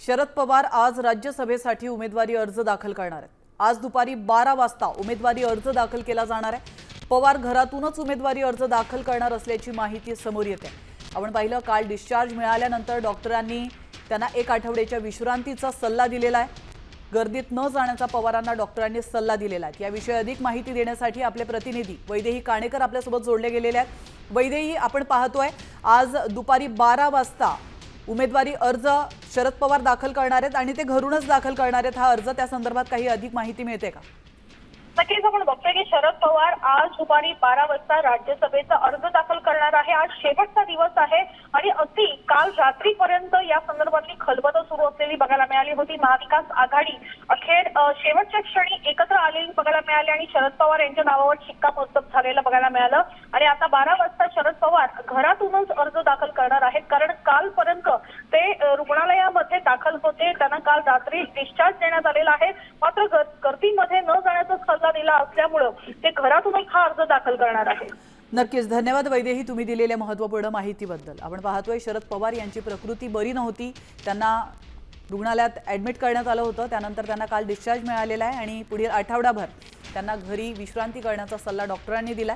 शरद पवार आज राज्यसभेसाठी उमेदवारी अर्ज दाखल करणार आहेत। आज दुपारी 12 वाजता उमेदवारी अर्ज दाखल केला जाणार आहे। पवार घरातूनच उमेदवारी अर्ज दाखल करणार असल्याची माहिती समोर येते। आपण पाहिलं, काल डिस्चार्ज मिळाल्यानंतर डॉक्टरांनी त्यांना 1 आठवड्याच्या विश्रांतीचा सल्ला दिलेला आहे। गर्दीत न जाण्याचा पवारांना डॉक्टरांनी सल्ला दिलेला आहे। याविषयी अधिक माहिती देण्यासाठी आपले प्रतिनिधी वैदेही काणेकर आपल्यासोबत जोडले गेलेले आहेत। वैदेही, आपण पाहतोय आज दुपारी 12 वाजता उमेदवारी अर्ज शरद पवार दाखल करणार आहेत आणि ते घरूनच दाखल करणार आहेत। हा अर्ज, त्या संदर्भात काही अधिक माहिती मिळते का? नक्कीच आपण बघतोय की शरद पवार आज दुपारी 12 वाजता राज्यसभेचा अर्ज दाखल करणार आहे। आज शेवटचा दिवस आहे आणि अगदी काल रात्रीपर्यंत या संदर्भातली खलबत सुरू असलेली बघायला मिळाली होती। महाविकास आघाडी अखेर शेवटच्या क्षणी एकत्र आलेली बघायला मिळाली आणि शरद पवार यांच्या नावावर शिक्कामोर्तब झालेलं बघायला मिळालं। आणि आता 12 वाजता शरद पवार घरातूनच अर्ज दाखल करणार आहेत, कारण कालपर्यंत ते रुग्णालयामध्ये दाखल होते। त्यांना काल रात्री डिस्चार्ज देण्यात आलेला आहे, मात्र गर्दीमध्ये न जाण्याचा सल्ला दिला असल्यामुळे ते घरातूनच हा अर्ज दाखल करणार आहे। नक्कीच, धन्यवाद वैदेही तुम्ही दिलेल्या महत्त्वपूर्ण माहितीबद्दल। आपण पाहतोय शरद पवार यांची प्रकृती बरी नव्हती, त्यांना रुग्णालयात ॲडमिट करण्यात आलं होतं। त्यानंतर त्यांना काल डिस्चार्ज मिळालेला आहे आणि पुढील आठवडाभर त्यांना घरी विश्रांती करण्याचा सल्ला डॉक्टरांनी दिला।